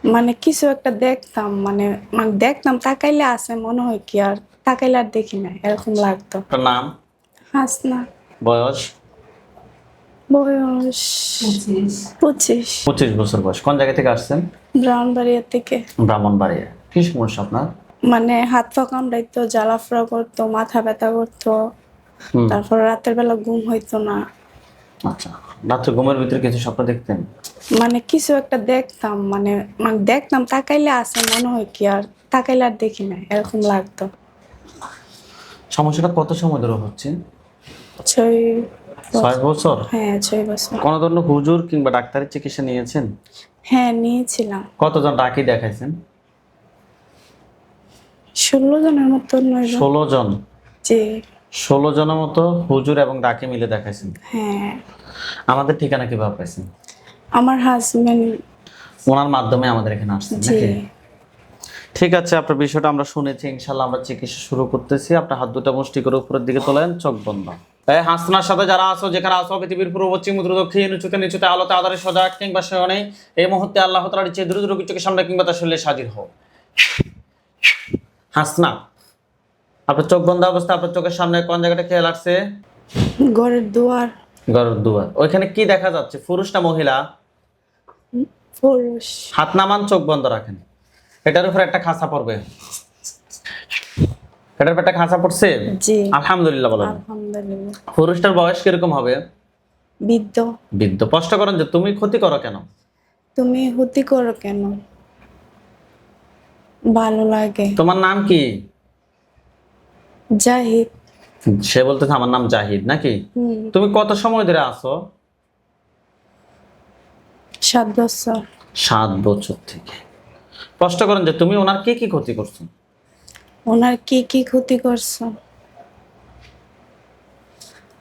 মানে কিছু একটা দেখতাম, মানে মানে দেখতাম, তাকাইলে আছে মনে হয় কি, আর তাকাইলে আর দেখি না, এরকম লাগতো। আপনার নাম? হাসনা। বয়স? বয়স 25। 25 বছর বয়স। কোন জায়গা থেকে আসছেন? ব্রাহ্মণবাড়িয়া থেকে। ব্রাহ্মণবাড়িয়া। কি সমস্যা আপনার? মানে হাত পা কামড়াইতো, জ্বালাফোড়া করতো, মাথা ব্যথা করতো, হুম। তারপর রাতের বেলা ঘুম হইতো না। আচ্ছা, রাত্রে ঘুমের ভিতরে কিছু স্বপ্ন দেখতেন? মানে কিছু একটা দেখতাম, মানে মানে দেখতাম, তাকাইলে আছে মনে হয় কি, আর তাকাইলে আর দেখি না, এরকম লাগতো। সমস্যাটা কত সময় ধরে হচ্ছে? 6 6 বছর। বছর। হ্যাঁ, 6 বছর। কোনো ধরনের হুজুর কিংবা ডাক্তারের চিকিৎসা নিয়েছেন? হ্যাঁ, নিয়েছিলাম। কতজন ডাকি দেখাইছেন? 16 জনের মতো নইব। 16 জন। জি। 16 জনের মতো হুজুর এবং ডাকি মিলে দেখাইছেন। হ্যাঁ। আমাদের ঠিকানা কিভাবে পাইছেন? আমার হাজবেন্ড। ওনার মাধ্যমে আমাদের এখানে আসছেন জি। নাকি? ঠিক আছে, আপনার বিষয়টা আমরা শুনেছি। ইনশাল্লাহ আমরা চিকিৎসা শুরু করতেছি। আপনার হাত দুটো মুষ্টি করে উপরের দিকে তোলেন, চোখ বন্ধ। এই হাসনার সাথে যারা আছো, যেখানে আছো, পৃথিবীর পূর্ব পশ্চিম উত্তর দক্ষিণ, উঁচুতে নিচুতে, আলোতে আধারে, সজাগ কিংবা শয়নে, এই মুহূর্তে আল্লাহ তাআলার ইচ্ছে দ্রুত দ্রুত চোখের সামনে কিংবা তার শরীরে হাজির হও। হাসনা, আপনার চোখ বন্ধ অবস্থা আপনার চোখের সামনে কোন জায়গাটা খেয়াল আসছে? ঘরের দুয়ার। ঘরের দুয়ার। ওইখানে কি দেখা যাচ্ছে, পুরুষ না মহিলা? পুরুষ। হাত নামান, চোখ বন্ধ রাখেন। এটার উপর একটা খাঁচা পড়বে। এটার উপর একটা খাঁচা পড়ছে? জি। আলহামদুলিল্লাহ বলেন। আলহামদুলিল্লাহ। পুরুষটার বয়স কিরকম হবে? বৃদ্ধ। বৃদ্ধ। প্রশ্ন করেন যে তুমি ক্ষতি করো কেন? তুমি হুতি করো কেন? ভালো লাগে। তোমার নাম কি? জাহিদ। সে বলতেছে আমার নাম জাহিদ নাকি? হুম। তুমি কত সময় ধরে আছো? 7 বছর। 7 বছর থেকে। প্রশ্ন করেন যে তুমি ওনার কি কি ক্ষতি করছো? ওনার কি কি ক্ষতি করছো?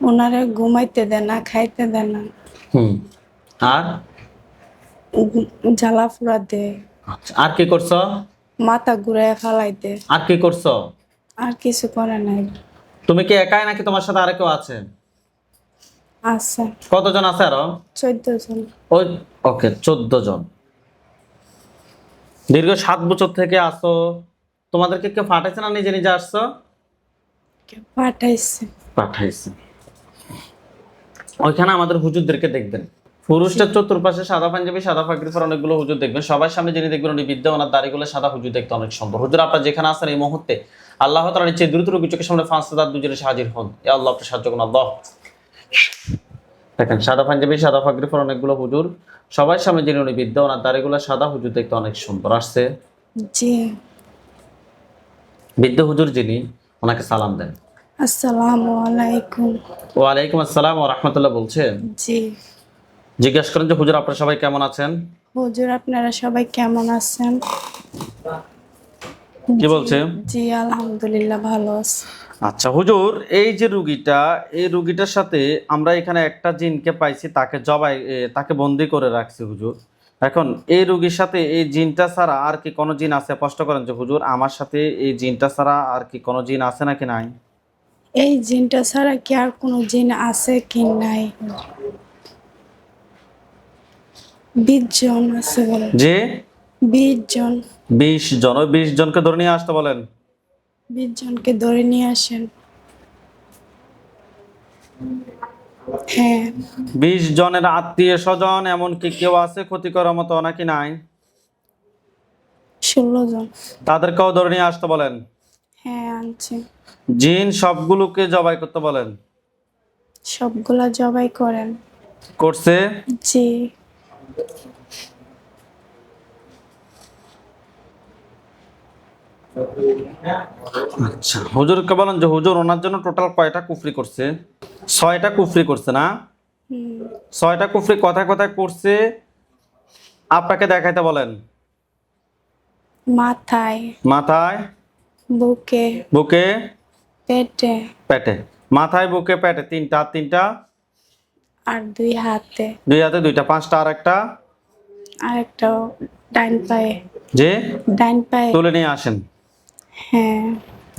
ওনারে ঘুমাইতে দেয় না, খাইতে দেয় না, হুম। আর? জ্বালা ফুরা দে, আচ্ছা, আর কি করছো? মাথা ঘুরায় ফালাই দে। আর কি করছো? আর কিছু করে নাই। তুমি কি একাই নাকি তোমার সাথে আরো কেউ আছে? আছে। কতজন আছে আরো? 14 জন। ওই, ওকে, 14 জন। দীর্ঘ 7 বছর থেকে আসো। তোমাদেরকে কেউ পাঠাইছে না নিজে নিজে আসছো? পাঠাইছে। পাঠাইছে। ওইখানে আমাদের হুজুরদেরকে দেখবেন। পুরুষটার চতুর্পাশে সাদা পাঞ্জাবি, সাদা পাগড়ি পরা অনেকগুলো হুজুর দেখবেন। সবার সামনে যিনি দেখবেন উনি বিদ্যা, ওনার দাড়িগুলো সাদা, হুজুর দেখতে অনেক সুন্দর। হুজুর আপনার যেখানে আছেন এই মুহূর্তে আল্লাহ তাআলার নিচে দ্রুত রোগী চোখের সামনে 5 হাত দুজনে হাজির হন। ইয়া আল্লাহ, আপনি সাহায্য করুন আল্লাহ। দেখেন সাদা পাঞ্জাবি, সাদা পাগড়ি পরা অনেকগুলো হুজুর। সবার সামনে যিনি উনি বিদ্যা, ওনার দাড়িগুলো সাদা, হুজুর দেখতে অনেক সুন্দর। আসছে জি। বিদ্যা হুজুর যিনি, ওনাকে সালাম দেন। আসসালামু আলাইকুম। ওয়ালাইকুম আসসালাম ওয়া রাহমাতুল্লাহ বলছে। জি। জিজ্ঞাসা করেন যে হুজুর আপনারা সবাই কেমন আছেন? হুজুর, আপনারা সবাই কেমন আছেন? কি জি। বলছে? জি, আলহামদুলিল্লাহ ভালো আছি। আচ্ছা হুজুর, এই যে রুগীটা, এই রুগীটার সাথে আমরা এখানে একটা জিনকে পাইছি, তাকে তাকে বন্দি করে রাখছি হুজুর। এখন এই রুগীর সাথে এই জিনটা ছাড়া আর কি কোনো জিন আছে? প্রশ্ন করেন যে হুজুর আমার সাথে এই জিনটা ছাড়া আর কি কোনো জিন আছে নাকি নাই? এই জিনটা ছাড়া কি আর কোনো জিন আছে কি নাই? 20 জন আছে বলে। যে 20 জন। 20 জন। ওই 20 জনকে ধরে নিয়ে আসতে বলেন। 20 জনকে ধরে নিয়ে আসেন। হ্যাঁ। 20 জনের আত্মীয় স্বজন এমনকি কেউ আছে ক্ষতি করার মতো নাকি নাই? 16 জন। তাদেরকেও ধরে নিয়ে আসতে বলেন। হ্যাঁ, আনছি। জিন সবগুলোকে জবাই করতে বলেন। সবগুলা জবাই করেন। করছে? জি। আচ্ছা হুজুরকে বলেন যে হুজুর ওনার জন্য টোটাল কয়টা কুফরি করছে? 6টা কুফরি করছে না? হুম। 6টা কুফরি কথায় কথায় করছে। আপনাকে দেখাইতে বলেন। মাথায়, মাথায়, বুকে, বুকে, পেটে, পেটে। মাথায়, বুকে, পেটে, 3টা। আর 3টা? আর 2 হাতে। 2 হাতে 2টা। 5টা আর একটা? আর একটা ডাইন পায়ে। যে ডাইন পায়ে। তুলে নিয়ে আসেন। হ্যাঁ।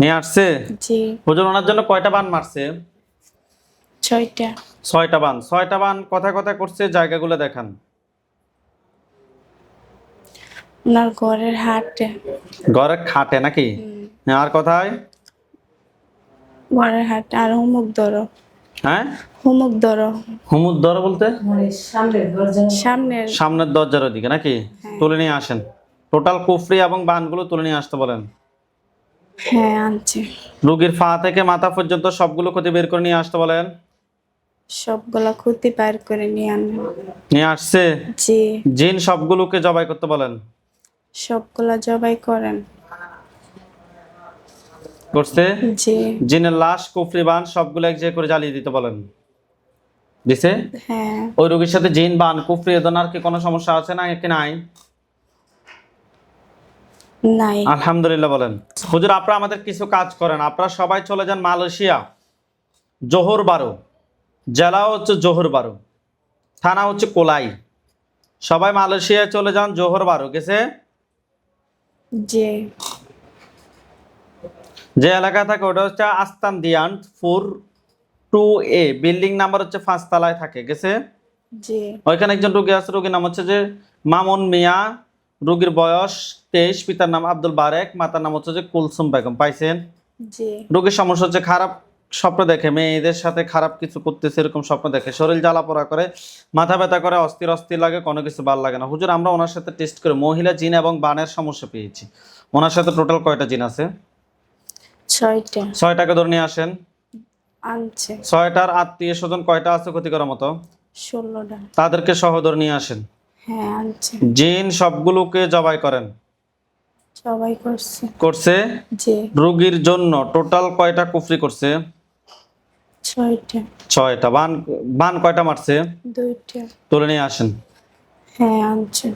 নিয়ে আসছে? জি। হুজুর ওনার জন্য কয়টা বান মারছে? 6টা। 6টা বান। 6টা বান কথায় কথায় করছে, জায়গাগুলো দেখান। ওনার ঘরের হাটে। ঘরে খাটে নাকি? আর কোথায়? ঘরের হাটে আর হুমুক ধরো। হ্যাঁ, হুমুক ধরো। হুমুদ দর বলতে সামনের। সামনের দরজার ওদিকে নাকি? হ্যাঁ। তুলে নিয়ে আসেন। টোটাল কুফরি এবং বানগুলো তুলে নিয়ে আসতে বলেন। হ্যাঁ আনছে। রোগীর পা থেকে মাথা পর্যন্ত সবগুলো ক্ষতি বের করে নিয়ে আসতে বলেন। সবগুলা খুঁতি পার করে নিয়ে আনেন। নিয়ে আসছে। জি। জিন সবগুলোকে জবাই করতে বলেন। সবগুলা জবাই করেন। করছে। জি। জিনের লাশ কুফরি বান সবগুলো এক জায়গায় করে জ্বালিয়ে দিতে বলেন। দিছে। হ্যাঁ। ওই রোগীর সাথে জিন বান কুফরি এদনার কি কোনো সমস্যা আছে না কি নাই? নাই। আলহামদুলিল্লাহ বলেন। হুজুর আপনারা আমাদের কিছু কাজ করেন, আপনারা সবাই চলে যান মালয়েশিয়া, জোহর বারো, জেলা হচ্ছে জোহর বারো, থানা হচ্ছে কোলাই। সবাই মালয়েশিয়ায় চলে যান, জোহর বারো গেছে। জি। যে এলাকা থাকে ওটা হচ্ছে আস্তান দিয়ান 4-2A, বিল্ডিং নাম্বার হচ্ছে 5 তলায় থাকে গেছে। জি। ওইখানে একজন রোগী আছে, রোগীর নাম হচ্ছে যে মামুন মিয়া, রোগীর বয়স 23, পিতার নাম আব্দুল বারেক, মাতার নাম হচ্ছে যে কুলসুম বেগম। পাইছেন? জি। রোগীর সমস্যা হচ্ছে খারাপ স্বপ্ন দেখে, মেয়েদের সাথে খারাপ কিছু করতেছে এরকম স্বপ্ন দেখে, শরীর জ্বালা পোড়া করে, মাথা ব্যথা করে, অস্থির অস্থির লাগে, কোনো কিছু ভালো লাগে না। হুজুর আমরা ওনার সাথে টেস্ট করে মহিলা জিন এবং বানের সমস্যা পেয়েছি। ওনার সাথে টোটাল কয়টা জিন আছে? 6টা। 6টাকে ধরে নিয়ে আসেন। আনছে। 6টার আত্মীয় স্বজন কয়টা আছে ক্ষতি করার মতো? 16টা। তাদেরকে সহ ধরে নিয়ে আসেন। হ্যাঁ আনছে। জিন সবগুলোকে জবাই করেন। সবাই করছে। করছে। জি। রোগীর জন্য টোটাল কয়টা কুফরি করছে? 6টা। 6টা। বান বান কয়টা মারছে? 2টা। তুলে নিয়ে আসেন। হ্যাঁ আনছে।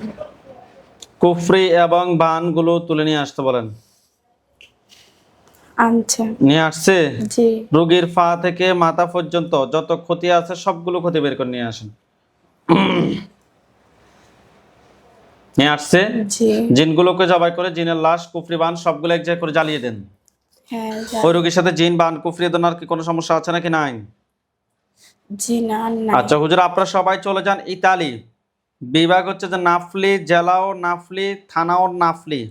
কুফরি এবং বানগুলো তুলে নিয়ে আসতে বলেন। আনছে। নিয়ে আসছে। জি। রোগীর পা থেকে মাথা পর্যন্ত যত ক্ষতি আছে সবগুলো ক্ষতি বের করে নিয়ে আসেন। নিয়ে আসছে। জি। জিনগুলোকে জবাই করে জিনের লাশ কুফরি বান সবগুলো এক জায়গায় করে জ্বালিয়ে দেন। হ্যাঁ ওই রোগীর সাথে জিন বান কুফরি দোনার কি কোনো সমস্যা আছে নাকি নাই? জি না নাই। আচ্ছা হুজুর আপনারা সবাই চলে যান ইতালি, বিভাগ হচ্ছে যে নাফলি, জেলাও নাফলি, থানাও নাফলি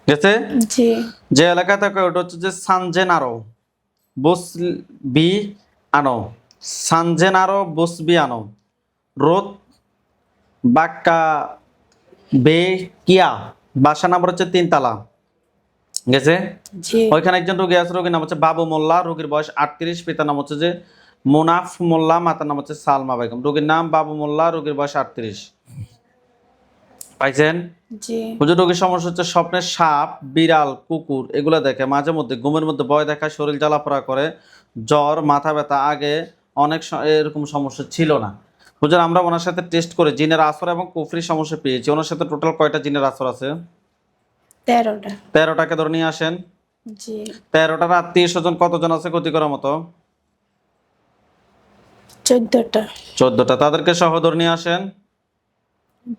গেছে। জি। যে এলাকা থাকে ওটা হচ্ছে যে সানজেনারো বসবি আনো, সানজেনারো বসবি আনো রোদ বাক্কা বে কিয়া, বাসা নাম্বার হচ্ছে 3 তালা গেছে। জি। ওইখানে একজন রোগী আছে, রোগীর নাম হচ্ছে বাবু মোল্লা, রোগীর বয়স 38, পিতার নাম হচ্ছে যে মুনাফ মোল্লা, মাতার নাম হচ্ছে সালমা বেগম। রোগীর নাম বাবু মোল্লা, রোগীর বয়স 38। পাইছেন? জি। হুজুর রোগীর সমস্যা হচ্ছে স্বপ্নে সাপ, বিড়াল, কুকুর এগুলো দেখে, মাঝে মধ্যে ঘুমের মধ্যে ভয় দেখায়, শরীর জ্বালাপোড়া করে, জ্বর, মাথা ব্যথা। আগে অনেক এরকম সমস্যা ছিল না। হুজুর আমরা ওনার সাথে টেস্ট করে জিনের আসর এবং কুফরি সমস্যা পেয়েছি। ওনার সাথে টোটাল কয়টা জিনের আসর আছে? 13টা। 13টাকে ধরে নিয়ে আসেন। জি। 13টার আত্মীয় স্বজন কতজন আছে ক্ষতি করার মতো? 14টা। 14টা। তাদেরকে সহ ধরে নিয়ে আসেন।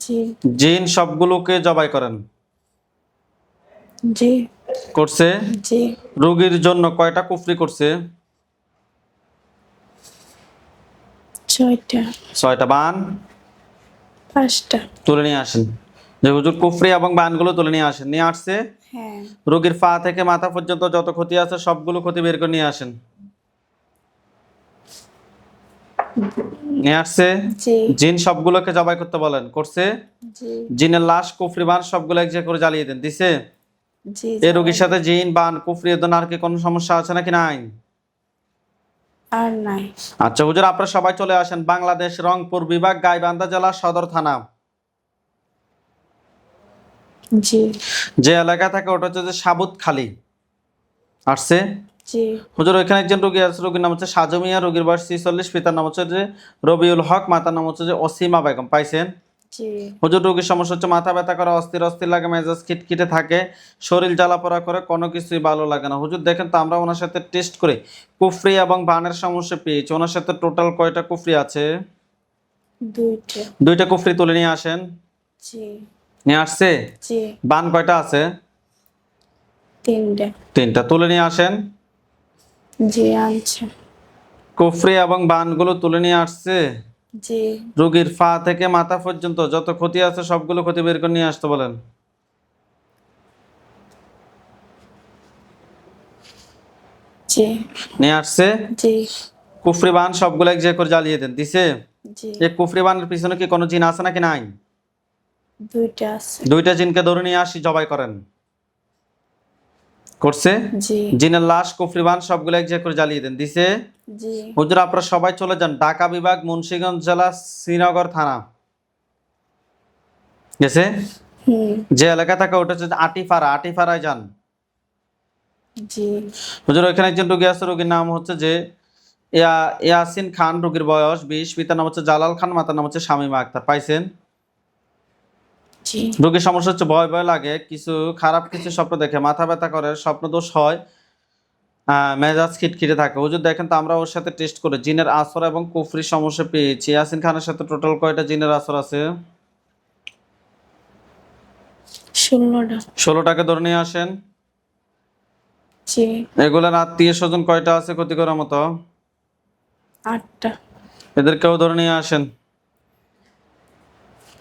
জি। জিন সবগুলোকে জবাই করেন। জি। করছে। জি। রোগীর জন্য কয়টা কুফরি করছে? 6টা। 6টা। বান 5টা। তুলে নিয়ে আসেন। যে হুজুর কুফরি এবং বানগুলো তুলে নিয়ে আসেন। নিয়ে আসছে। হ্যাঁ। রোগীর পা থেকে মাথা পর্যন্ত যত ক্ষতি আছে সবগুলো ক্ষতি বের করে নিয়ে আসেন। নিয়ে আসছে। জি। জিন সবগুলোকে জবাই করতে বলেন। করছে। জি। জিনের লাশ কুফরি বান সবগুলো এক জায়গায় করে জ্বালিয়ে দেন। দিছে। জি। এই রোগীর সাথে জিন বান কুফরি এর আর কি কোনো সমস্যা আছে নাকি নাই? আর নাই। আচ্ছা হুজুর আপনারা সবাই চলে আসেন বাংলাদেশ রংপুর বিভাগ গাইবান্ধা জেলা সদর থানা। জি। যে এলাকা থাকে ওটা হচ্ছে যে সাবুতখালী। আসছে। জি। হুজুর ওইখানে একজন রোগী আছে, রোগীর নাম হচ্ছে সাজু মিয়া, রোগীর বয়স 46, পিতার নাম হচ্ছে যে রবিউল হক, মাতার নাম হচ্ছে যে অসীমা বেগম। পাইছেন? জি। হুজুর রোগীর সমস্যা হচ্ছে মাথা ব্যথা করে, অস্থির অস্থির লাগে, মেজাজ খিটখিটে থাকে, শরীর জ্বালাপোড়া করে, কোনো কিছুই ভালো লাগে না। হুজুর দেখেন তো আমরা ওনার সাথে টেস্ট করে কুফরি এবং বানের সমস্যা পেয়েছি। ওনার সাথে টোটাল কয়টা কুফরি আছে? 2টা। 2টা কুফরি তুলে নিয়ে আসেন। জি। নিয়ে আসছে। জি। বান কয়টা আছে? 3টা। 3টা। তুলে নিয়ে আসেন। জি আনছে। কুফরি এবং বানগুলো তুলে নিয়ে আসছে। জি রোগীর পা থেকে মাথা পর্যন্ত যত ক্ষতি আছে সবগুলো ক্ষতি বের করে নিয়ে আসতে বলেন। জি নিয়ে আসছে। জি কুফরি বান সবগুলো এক জায়গায় করে জ্বালিয়ে দেন। দিছে? জি এই কুফরি বানের পিছনে কি কোনো জিন আছে নাকি নাই? দুইটা আছে। দুইটা জিনকে ধরে নিয়ে আসি, জবাই করেন। করছে? জি জিনের লাশ কুফরি বান সবগুলো এক জায়গায় করে জ্বালিয়ে দেন। দিছে? জি হুজুর আপনারা সবাই চলে যান ঢাকা বিভাগ, মুন্সিগঞ্জ জেলা, শ্রীনগর থানা। গেছে? হুম যে এলাকা থাকে ওটা হচ্ছে আটিপাড়া, আটিপাড়ায় যান। জি হুজুর ওইখানে একজন রোগী আছে, রোগীর নাম হচ্ছে যে ইয়াসিন খান, রোগীর বয়স 20, পিতার নাম হচ্ছে জালাল খান, মাতার নাম হচ্ছে শামীমা আক্তার। পাইছেন? জি রোগীর সমস্যা হচ্ছে ভয় ভয় লাগে, কিছু খারাপ কিছু স্বপ্ন দেখে, মাথা ব্যথা করে, স্বপ্ন দোষ হয়, মেজাজ খিটখিটে থাকে। হুজুর দেখেন তো আমরা ওর সাথে টেস্ট করে জিনের আসর এবং কুফরি সমস্যা পেয়েছি। ইয়াসিন খানের সাথে টোটাল কয়টা জিনের আসর আছে? 16টা। 16টাকে ধরে নিয়ে আসেন। জি এগুলোর আত্মীয় স্বজন কয়টা আছে ক্ষতি করার মতো? 8টা। এদেরকেও ধরে নিয়ে আসেন।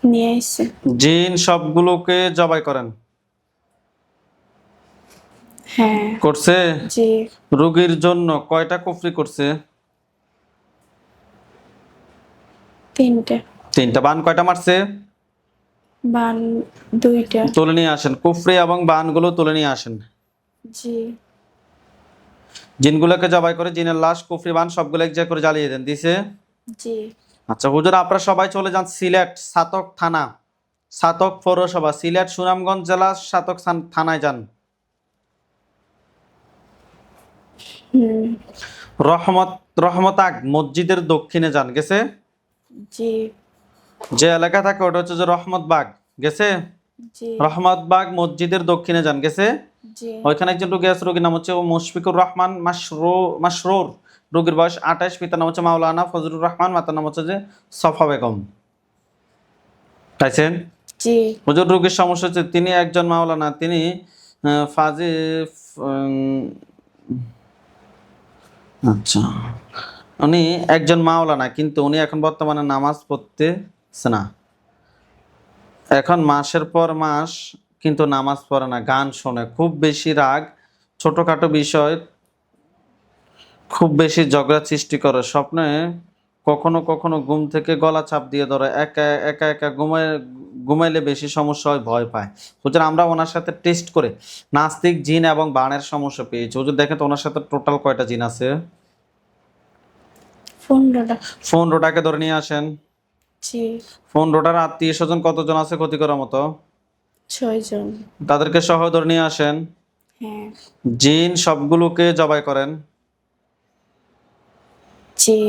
নিয়ে আইছে। জিন সবগুলোকে জবাই করেন। হ্যাঁ করছে? জি রোগীর জন্য কয়টা কুফরি করছে? 3টে। 3টা। বান কয়টা মারছে? বান 2টা। তুলে নিয়ে আসেন। কুফরি এবং বানগুলো তুলে নিয়ে আসেন। জি জিনগুলোকে জবাই করে জিনের লাশ কুফরি বান সবগুলো এক জায়গায় করে জ্বালিয়ে দেন। দিছে? জি আচ্ছা হুজুর আপনারা সবাই চলে যান সিলেট সাতক থানা, সাতক পৌরসভা, সিলেট সুনামগঞ্জ জেলা, সাতক থানায় যান। হুম রহমতাগ মসজিদের দক্ষিণে যান। গেছে? জি যে এলাকা থাকে ওটা হচ্ছে যে রহমতবাগ। গেছে? জি রহমতবাগ মসজিদের দক্ষিণে যান। গেছে? জি ওইখানে একজন রোগী আছে, রোগীর নাম হচ্ছে মুশফিকুর রহমান মাসরুর, রোগীর বয়স 28, পিতার নাম হচ্ছে মাওলানা ফজলুর রহমান, মাতার নাম হচ্ছে যে সফা বেগম। পাইছেন? জি হুজুর রোগীর সমস্যা হচ্ছে তিনি একজন মাওলানা, তিনি ফাজি আচ্ছা উনি একজন মাওলানা কিন্তু উনি এখন বর্তমানে নামাজ পড়তেছে না। এখন মাসের পর মাস কিন্তু নামাজ পড়ে না, গান শোনে, খুব বেশি রাগ, ছোটখাটো বিষয় খুব বেশি ঝগড়া সৃষ্টি করে, স্বপ্নে কখনো কখনো ঘুম থেকে গলা চাপ দিয়ে ধরে, একা একা একা ঘুমাইলে বেশি সমস্যা হয়, ভয় পায়। হুজুর আমরা ওনার সাথে টেস্ট করে নাস্তিক জিন এবং বানের সমস্যা পেয়েছি। হুজুর দেখেন তো ওনার সাথে টোটাল কয়টা জিন আছে? 15টা। 15টাকে ধরে নিয়ে আসেন। জি 15টার আত্মীয় স্বজন কতজন আছে ক্ষতি করার মতো? 6 জন। তাদেরকে সহ ধরে নিয়ে আসেন। হ্যাঁ জিন সবগুলোকে জবাই করেন। জি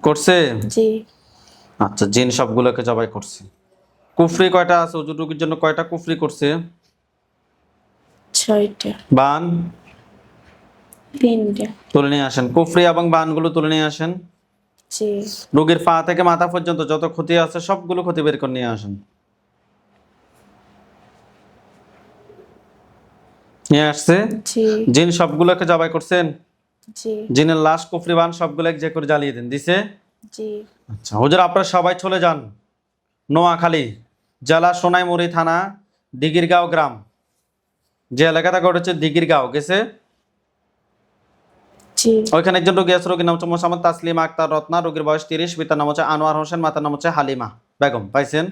করছে? জি আচ্ছা জিন সবগুলোকে জবাই করছে। কুফরি কয়টা আছে হুজুর রোগীর জন্য, কয়টা কুফরি করছে? 6টা। বান 3টা। তুলে নিয়ে আসেন। কুফরি এবং বানগুলো তুলে নিয়ে আসেন। জি রোগীর পা থেকে মাথা পর্যন্ত যত ক্ষতি আছে সবগুলো ক্ষতি বের করে নিয়ে আসেন। নিয়ে আসছে। জি জিন সবগুলোকে জবাই করছেন। জি জিনের লাশ কুফরি বান সবগুলো এক জায়গায় করে জ্বালিয়ে দেন। দিছে? জি আচ্ছা হুজুর আপনারা সবাই চলে যান নোয়াখালী জেলা, সোনাইমুড়ি থানা, দিগিরগাঁও গ্রাম। যে এলাকা থাকে ওটা হচ্ছে দিগিরগাঁও। গেছে? জি ওইখানে একজন রোগী আছে, রোগীর নাম হচ্ছে মোহাম্মদ তাসলিমা আক্তার রত্না, রোগীর বয়স 30, পিতার নাম হচ্ছে আনোয়ার হোসেন, মাতার নাম হচ্ছে হালিমা বেগম। পাইছেন?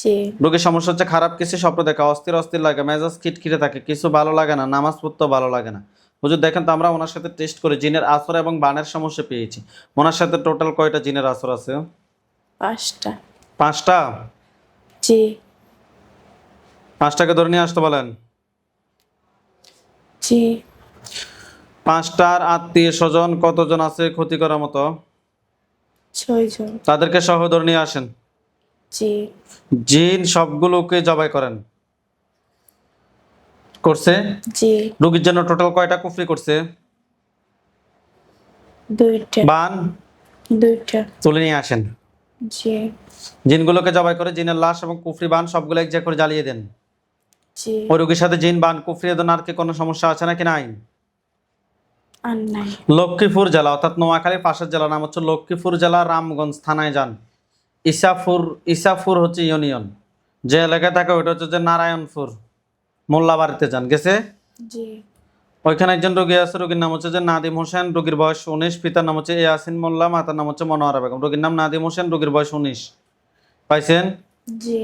জি রোগীর সমস্যা হচ্ছে খারাপ কিছু স্বপ্ন দেখা, অস্থির অস্থির লাগে, মেজাজ খিটখিটে থাকে, কিছু ভালো লাগে না, নামাজ পড়তেও ভালো লাগে না। হুজুর দেখেন তো আমরা ওনার সাথে টেস্ট করে জিনের আসর এবং বানের সমস্যা পেয়েছি। ওনার সাথে টোটাল কয়টা জিনের আসর আছে? 5টা। 5টা। জি 5টাকে ধরে নিয়ে আসতে বলেন। জি 5টার আত্মীয় স্বজন কতজন আছে ক্ষতি করার মতো? 6 জন। তাদেরকে সহ ধরে নিয়ে আসেন। জি জিন সবগুলোকে জবাই করেন। করছে? জি রোগীর জন্য টোটাল কয়টা কুফরি করছে? 2টা। বান 2টা। তুলে নিয়ে আসেন। জি জিনগুলোকে জবাই করে জিনের লাশ এবং কুফরি বান সবগুলো এক জায়গায় করে জ্বালিয়ে দেন। জি ওই রোগীর সাথে জিন বান কুফরি আর কি কোনো সমস্যা আছে নাকি নাই? আর নাই। লক্ষ্মীপুর জেলা অর্থাৎ নোয়াখালীর পাশের জেলার নাম হচ্ছে লক্ষ্মীপুর জেলা, রামগঞ্জ থানায় যান। ইসাপুর, ইসাপুর হচ্ছে ইউনিয়ন। যে এলাকায় থাকে ওইটা হচ্ছে যে নারায়ণপুর, মোল্লাবাড়িতে যান। গেছে? জি। ওইখানে একজন রোগী আছে, রোগীর নাম হচ্ছে যে নাদিম হোসেন, রোগীর বয়স 19, পিতার নাম হচ্ছে ইয়াসিন মোল্লা, মাতার নাম হচ্ছে মনোয়ারা বেগম। রোগীর নাম নাদিম হোসেন, রোগীর বয়স 19। পাইছেন? জি।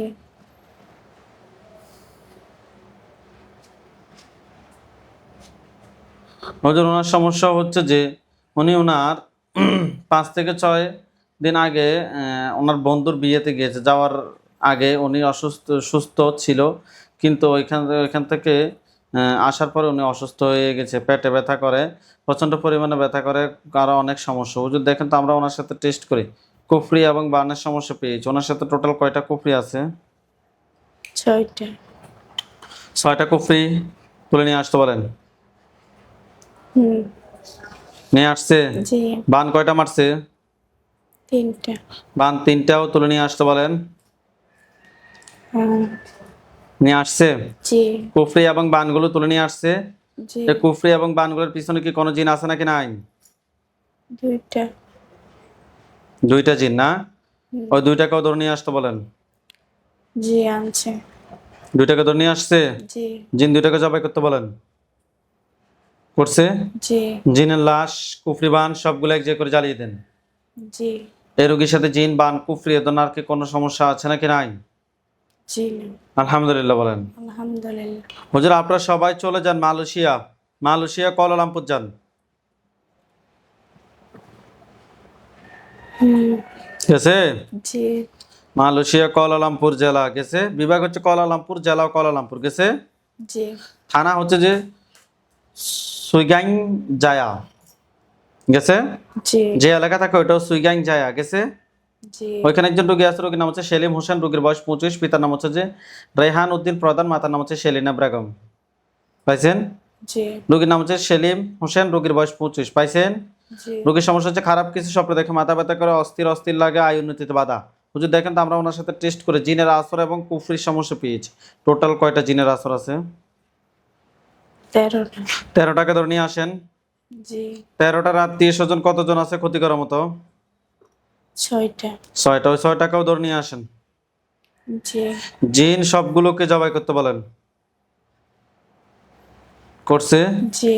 হুজুর ওনার সমস্যা হচ্ছে যে উনি ওনার 5 থেকে 6 দিন আগে ওনার বন্ধুর বিয়েতে গিয়েছে। যাওয়ার আগে উনি সুস্থ ছিল, কিন্তু ওইখান থেকে আসার পরে উনি অসুস্থ হয়ে গেছে। পেটে ব্যথা করে, প্রচণ্ড পরিমাণে ব্যথা করে, আরও অনেক সমস্যা। হুজুর দেখেন তো, আমরা ওনার সাথে টেস্ট করি, কুফরি এবং বার্নের সমস্যা পেয়েছি। ওনার সাথে টোটাল কয়টা কুফরি আছে? 6টা। 6টা কুফরি তুলে নিয়ে আসতে বলেন। হুম। নিয়ে আসছে? জি। বান কয়টা মারছে? 3টা। বান 3টাও তুলে নিয়ে আসতে বলেন। হ্যাঁ। নিয়ে আসছে? জি। কুফরি এবং বানগুলো তুলে নিয়ে আসছে। জি। এই কুফরি এবং বানগুলোর পিছনে কি কোনো জিন আছে নাকি নাই? 2টা। 2টা জিন না? হুম। ওই 2টাকেও ধরে নিয়ে আসতে বলেন। জি আনছে। 2টাকে ধরে নিয়ে আসছে। জি। জিন 2টাকে জবাই করতে বলেন। করছে? জি। জিনের লাশ, কুফরি, বান সবগুলো এক জায়গায় করে জ্বালিয়ে দেন। জি। এই রোগীর সাথে জিন, বান, কুফরি এদের আর কি কোনো সমস্যা আছে নাকি নাই? জি না। আলহামদুলিল্লাহ বলেন। আলহামদুলিল্লাহ। হুজুর আপনারা সবাই চলে যান মালয়েশিয়া। মালয়েশিয়া কুয়ালালামপুর যান। হুম। গেছে? জি। মালয়েশিয়া কুয়ালালামপুর জেলা। গেছে? বিভাগ হচ্ছে কুয়ালালামপুর, জেলাও কুয়ালালামপুর। গেছে? জি। থানা হচ্ছে যে সুইগাং জায়া। গেছে? জি। যে এলাকা থাকে ওইটাও সুইগাং জায়া। গেছে? জি। ওইখানে একজন রোগী আছে, রোগীর নাম হচ্ছে সেলিম হোসেন, রোগীর বয়স 25, পিতার নাম হচ্ছে যে রেহান উদ্দিন প্রধান, মাতার নাম হচ্ছে সেলিনা বেগম। পাইছেন? জি। রোগীর নাম হচ্ছে সেলিম হোসেন, রোগীর বয়স 25। পাইছেন? জি। রোগীর সমস্যা হচ্ছে খারাপ কিছু স্বপ্ন দেখে, মাথা ব্যথা করে, অস্থির অস্থির লাগে, আয় উন্নতিতে বাধা। হুজুর দেখেন তো, আমরা ওনার সাথে টেস্ট করে জিনের আসর এবং কুফরির সমস্যা পেয়েছি। টোটাল কয়টা জিনের আসর আছে? 13টা। 13টাকে ধরে নিয়ে আসেন। জি। 13টার আত্মীয় স্বজন কতজন আছে ক্ষতি করার মতো? 6টা। 6টা। ওই 6টাকেও ধরে নিয়ে আসেন। জি। জিন সবগুলোকে জবাই করতে বলেন। করছে? জি।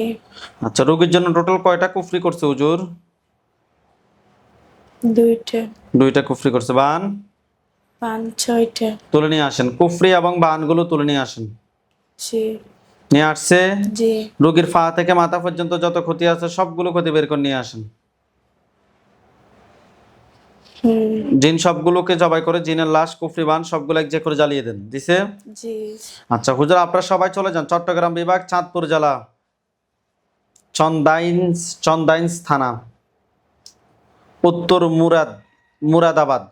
আচ্ছা, রোগীর জন্য টোটাল কয়টা কুফরি করছে হুজুর? 2টা। 2টা কুফরি করছে। বান? 6টা। তুলে নিয়ে আসেন। কুফরি এবং বানগুলো তুলে নিয়ে আসেন। জি। নিয়ে আসছে? জি। রোগীর পা থেকে মাথা পর্যন্ত যত ক্ষতি আছে সবগুলো ক্ষতি বের করে নিয়ে আসেন। হুম। জিন সবগুলোকে জবাই করে জিনের লাশ, কুফরি, বান সবগুলো এক জায়গায় করে জ্বালিয়ে দেন। দিছে? জি। আচ্ছা হুজুর আপনারা সবাই চলে যান চট্টগ্রাম বিভাগ, চাঁদপুর জেলা, চন্দাইন্স থানা, উত্তর মুরাদাবাদ।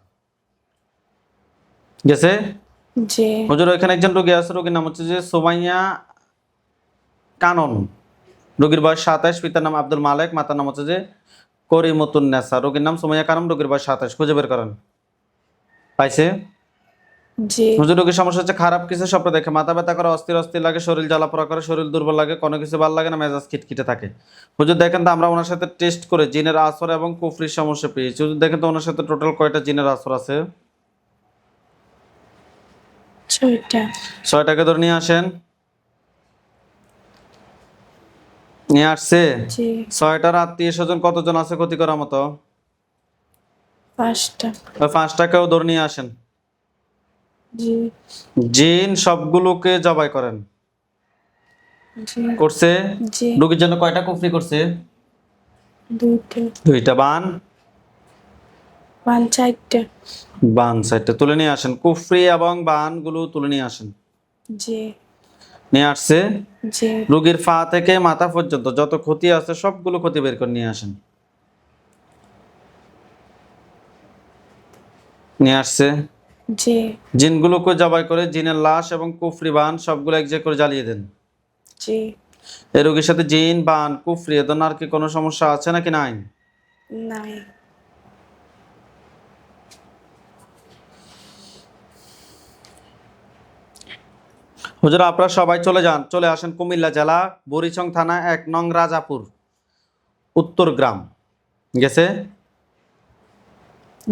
গেছে? জি। হুজুর ওইখানে একজন রোগী আছে, রোগীর নাম হচ্ছে যে সুমাইয়া কানন, রোগীর বয়স 27, পিতার নাম আব্দুল মালেক, মাতার নাম হচ্ছে যে করিমতুন নেসা। রোগীর নাম সুমাইয়া কানন, রোগীর বয়স 27। খুঁজে বের করেন। পাইছে? জি। হুজুর রোগীর সমস্যা হচ্ছে খারাপ কিছু স্বপ্ন দেখে, মাথা ব্যথা করে, অস্থির অস্থির লাগে, শরীর জ্বালাপোড়া করে, শরীর দুর্বল লাগে, কোনো কিছু ভালো লাগে না, মেজাজ খিটখিটে থাকে। হুজুর দেখেন তো, আমরা ওনার সাথে টেস্ট করে জিনের আসর এবং কুফরির সমস্যা পেয়েছি। হুজুর দেখেন তো ওনার সাথে টোটাল কয়টা জিনের আসর আছে? 6টা। 6টাকে ধরে নিয়ে আসেন। নিয়ে আসছে? জি। 6টার আত্মীয় স্বজন কতজন আছে ক্ষতি করার মতো? 5টা। ওই 5টাকেও ধরে নিয়ে আসেন। জি। জিন সবগুলোকে জবাই করেন। জি। করছে? জি। রোগীর জন্য কয়টা কুফরি করছে? 2টা। 2টা। বান? 4টা। বান 4টা। তুলে নিয়ে আসেন। কুফরি এবং বানগুলো তুলে নিয়ে আসেন। জি। নিয়ে আসছে? জি। রোগীর পা থেকে মাথা পর্যন্ত যত ক্ষতি আছে সবগুলো ক্ষতি বের করে নিয়ে আসেন। নিয়ে আসছে? জি। জিনগুলোকে জবাই করে জিনের লাশ এবং কুফরি, বান সবগুলো এক জায়গায় করে জ্বালিয়ে দেন। জি। এই রোগীর সাথে জিন, বান, কুফরি এদের আর কি কোনো সমস্যা আছে নাকি নাই? নাই। হুজুর আপনারা সবাই চলে যান, চলে আসেন কুমিল্লা জেলা, বুড়িচং থানা, 1 নং রাজাপুর, উত্তর গ্রাম, গেছে?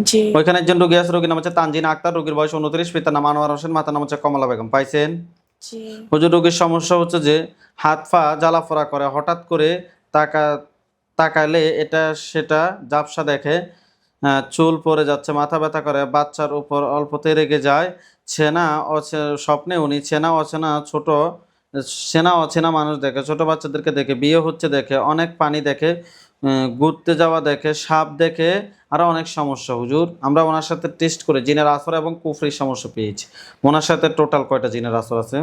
জি ওইখানে একজন রোগী আছে, রোগীর নাম হচ্ছে তানজিনা আক্তার, রোগীর বয়স 29, পিতার নাম আনোয়ার হোসেন, মাতার নাম হচ্ছে কমলা বেগম। পাইছেন? জি হুজুর রোগীর সমস্যা হচ্ছে যে হাত পা জ্বালাফোড়া করে, হঠাৎ করে তাকা তাকালে এটা সেটা ঝাপসা দেখে, চুল পড়ে যাচ্ছে, মাথা ব্যথা করে, বাচ্চার উপর অল্পতে রেগে যায়, স্বপ্নে উনি চেনা অচেনা মানুষ দেখে, ছোট বাচ্চাদেরকে দেখে, বিয়ে হচ্ছে দেখে, অনেক পানি দেখে, ঘুরতে যাওয়া দেখে, সাপ দেখে, আরো অনেক সমস্যা। হুজুর আমরা ওনার সাথে টেস্ট করে জিনের আসর এবং কুফরির সমস্যা পেয়েছি। ওনার সাথে টোটাল কয়টা জিনের আসর আছে?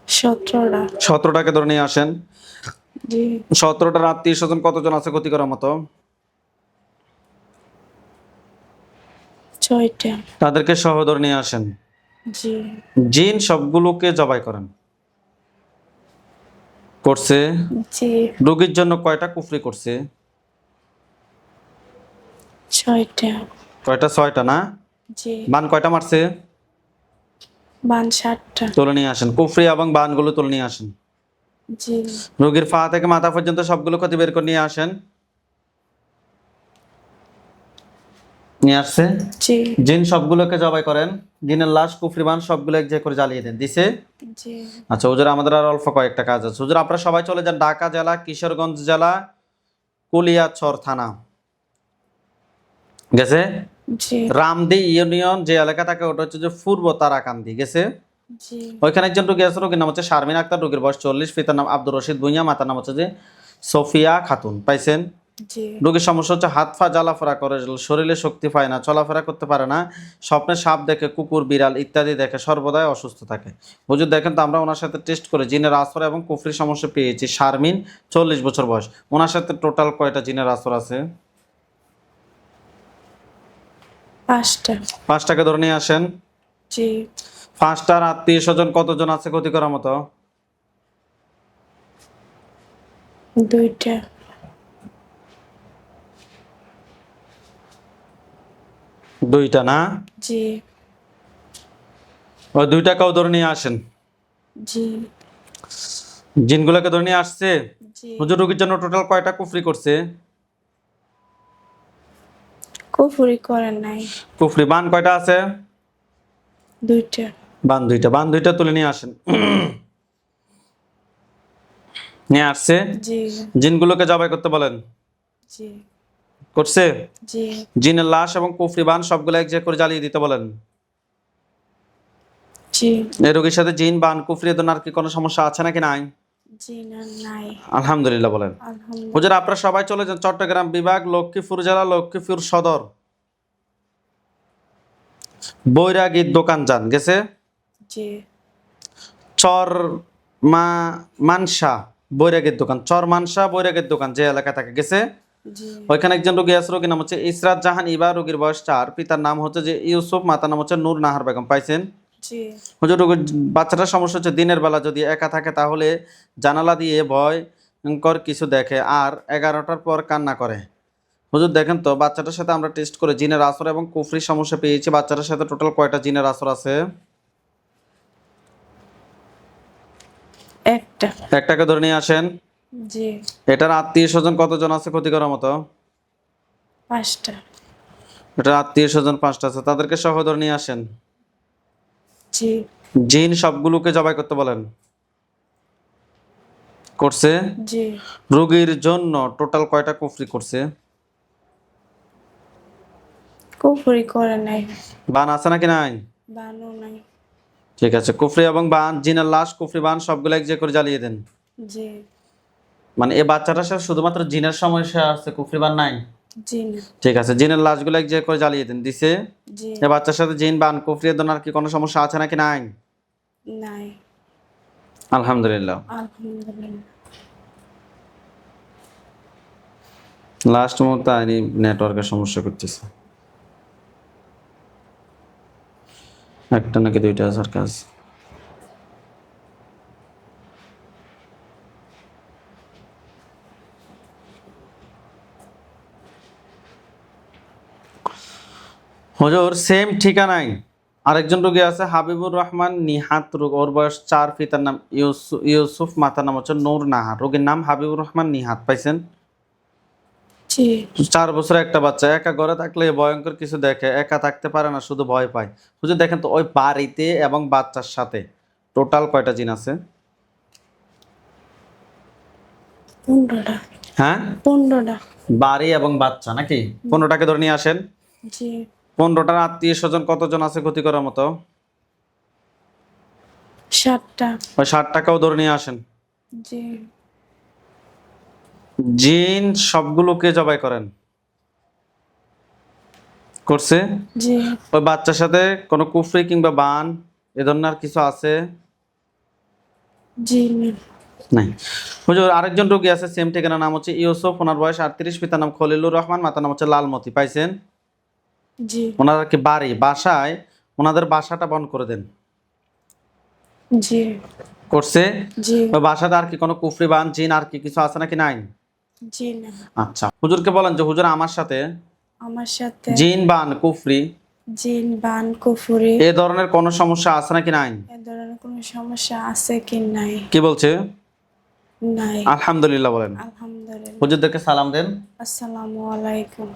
17টা। 17টাকে ধরে নিয়ে আসেন। জি 17টার আত্মীয় স্বজন কতজন আছে ক্ষতি করার মতো? 6টা। তাদেরকে সহ ধরে নিয়ে আসেন। জি জিন সবগুলোকে জবাই করেন। করছে? জি রোগীর জন্য কয়টা কুফরি করছে? 6টা। কয়টা? 6টা না? জি বান কয়টা মারছে? বান 7টা। তুলে নিয়ে আসেন কুফরি এবং বানগুলো তুলে নিয়ে আসেন। জি রোগীর পা থেকে মাথা পর্যন্ত সবগুলো ক্ষতি বের করে নিয়ে আসেন। নিয়ে আসছে? জি জিন সবগুলোকে জবাই করেন। জিনের লাশ, কুফরি, বান সবগুলো এক জায়গায় করে জ্বালিয়ে দেন। দিছে? জি আচ্ছা হুজুর আমাদের আর অল্প কয়েকটা কাজ আছে। হুজুর আপনারা সবাই চলে যান ঢাকা জেলা, কিশোরগঞ্জ জেলা, কুলিয়াচর থানা, গেছে? জি রামদি ইউনিয়ন যে এলাকা থাকে ওটা হচ্ছে যে পূর্ব তারাকান্দি, গেছে? জি ওইখানে একজন রোগী আছে, রোগীর নাম হচ্ছে শারমিন আক্তার, রোগীর বয়স 40, পিতার নাম আব্দুর রশিদ ভুঁইয়া, মাতার নাম হচ্ছে যে সোফিয়া খাতুন। পাইছেন? জি রোগীর সমস্যা হচ্ছে হাত পা জ্বালাফোড়া করে, শরীরে শক্তি পায় না, চলাফেরা করতে পারে না, স্বপ্নে সাপ দেখে, কুকুর, বিড়াল ইত্যাদি দেখে, সর্বদাই অসুস্থ থাকে। হুজুর দেখেন তো আমরা ওনার সাথে টেস্ট করে জিনের আসর এবং কুফরির সমস্যা পেয়েছি। শারমিন, 40 বছর বয়স। ওনার সাথে টোটাল কয়টা জিনের আসর আছে? 5টা। 5টাকে ধরে নিয়ে আসেন। জি 5টার আত্মীয় স্বজন কতজন আছে ক্ষতি করার মতো? 2টা। 2টা না? জি ওই 2টাকেও ধরে নিয়ে আসেন। জি জিনগুলোকে ধরে নিয়ে আসছে। জি হুজুর রোগীর জন্য টোটাল কয়টা কুফরি করছে? কুফরি করেন নাই। কুফরি বান কয়টা আছে? 2টা। বান 2টা। বান 2টা তুলে নিয়ে আসেন। নিয়ে আসছে। জি জিনগুলোকে জবাই করতে বলেন। জি করছে? জি জিনের লাশ এবং কুফরি বান সবগুলো এক জায়গায় করে জ্বালিয়ে দিতে বলেন। জি এই রোগীর সাথে জিন, বান, কুফরি এদের আর কি কোনো সমস্যা আছে নাকি নাই? জি না নাই। আলহামদুলিল্লাহ বলেন। আলহামদুলিল্লাহ। হুজুর আপনারা সবাই চলে যান চট্টগ্রাম বিভাগ, লক্ষ্মীপুর জেলা, লক্ষ্মীপুর সদর, বৈরাগীর দোকান যান, গেছে? জি চর মানসা বৈরাগীর দোকান, চর মানসা বৈরাগীর দোকান যে এলাকা থাকে, গেছে? জি ওইখানে একজন রোগী আছে, রোগীর নাম হচ্ছে ইসরাত জাহান ইবা, রোগীর বয়স 4, পিতার নাম হচ্ছে যে ইউসুফ, মাতার নাম হচ্ছে নূর নাহার বেগম। পাইছেন? জি হুজুর রোগীর বাচ্চাটার সমস্যা হচ্ছে দিনের বেলা যদি একা থাকে তাহলে জানালা দিয়ে ভয়ঙ্কর কিছু দেখে আর 11টার পর কান্না করে। হুজুর দেখেন তো বাচ্চাটার সাথে আমরা টেস্ট করে জিনের আসর এবং কুফরির সমস্যা পেয়েছি। বাচ্চাটার সাথে টোটাল কয়টা জিনের আসর আছে? 1টা। একটাকে ধরে নিয়ে আসেন। জি এটার আত্মীয় স্বজন কতজন আছে ক্ষতি করার মতো? 5টা। এটার আত্মীয় স্বজন 5টা আছে, তাদেরকে সহ ধরে নিয়ে আসেন। জি জিন সবগুলোকে জবাই করতে বলেন। করছে? জি রোগীর জন্য টোটাল কয়টা কুফরি করছে? কুফরি করে নাই। বান আছে নাকি নাই? বানও নাই। ঠিক আছে, কুফরি এবং বান, জিনের লাশ, কুফরি, বান সবগুলো এক জায়গায় করে জ্বালিয়ে দেন। জি মানে এই বাচ্চাটার সাথে শুধুমাত্র জিনের সমস্যা আছে, কুফরি বান নাই? জি না। ঠিক আছে, জিনের লাশগুলো এক জায়গায় করে জ্বালিয়ে দেন। দিছে? জি এই বাচ্চার সাথে জিন, বান, কুফরি এর আর কি কোনো সমস্যা আছে নাকি নাই? নাই। আলহামদুলিল্লাহ। আলহামদুলিল্লাহ। লাস্ট মুহূর্তে আইনি নেটওয়ার্কের সমস্যা করতেছে। একটা নাকি 2টা আসার কাজ। হুজুর সেম ঠিকানায় আরেকজন রোগী আছে হাবিবুর রহমান নিহাত রোগ, ওর বয়স 4, পিতার নাম ইউসুফ, মাতার নাম হচ্ছে নূর নাহার। রোগীর নাম হাবিবুর রহমান নিহাত, পাইছেন? জি 4 বছরের একটা বাচ্চা, একা ঘরে থাকলে ভয়ঙ্কর কিছু দেখে, একা থাকতে পারে না, শুধু ভয় পায়। হুজুর দেখেন তো ওই বাড়িতে এবং বাচ্চার সাথে টোটাল কয়টা জিন আছে? 15টা। হ্যাঁ, 15টা। বাড়ি এবং বাচ্চা নাকি? 15টাকে ধরে নিয়ে আসেন। জি 15টার আত্মীয় স্বজন কতজন আছে ক্ষতি করার মতো? 7টা। ওই 60টাকেও ধরে নিয়ে আসেন। জি জিন সবগুলোকে জবাই করেন, করছে? জি ওই বাচ্চার সাথে কোনো কুফরি কিংবা বান এ ধরনের আর কিছু আছে? জি না। নাই। হুজুর আরেকজন রোগী আছে, সেম ঠিকানা, নাম হচ্ছে ইউসুফ, ওনার বয়স 38, পিতার নাম খলিলুর রহমান, মাতার নাম হচ্ছে লালমতি, পাইছেন? জি ওনার কি বাড়ি, বাসায় ওনাদের বাসাটা বন্ধ করে দেন, জি করছে? জি ওই বাসাতে আর কি কোনো কুফরি বান জিন আর কি কিছু আছে নাকি নাই? জি না। আচ্ছা, হুজুরকে বলেন যে হুজুর আমার সাথে আমার সাথে জিন বান কুফরি জিন বান কুফুরি এ ধরনের কোনো সমস্যা আছে নাকি নাই? এ ধরনের কোনো সমস্যা আছে কি নাই? কি বলছে? নাই। আলহামদুলিল্লাহ বলেন। আলহামদুলিল্লাহ। হুজুরদেরকে সালাম দেন। আসসালামু আলাইকুম।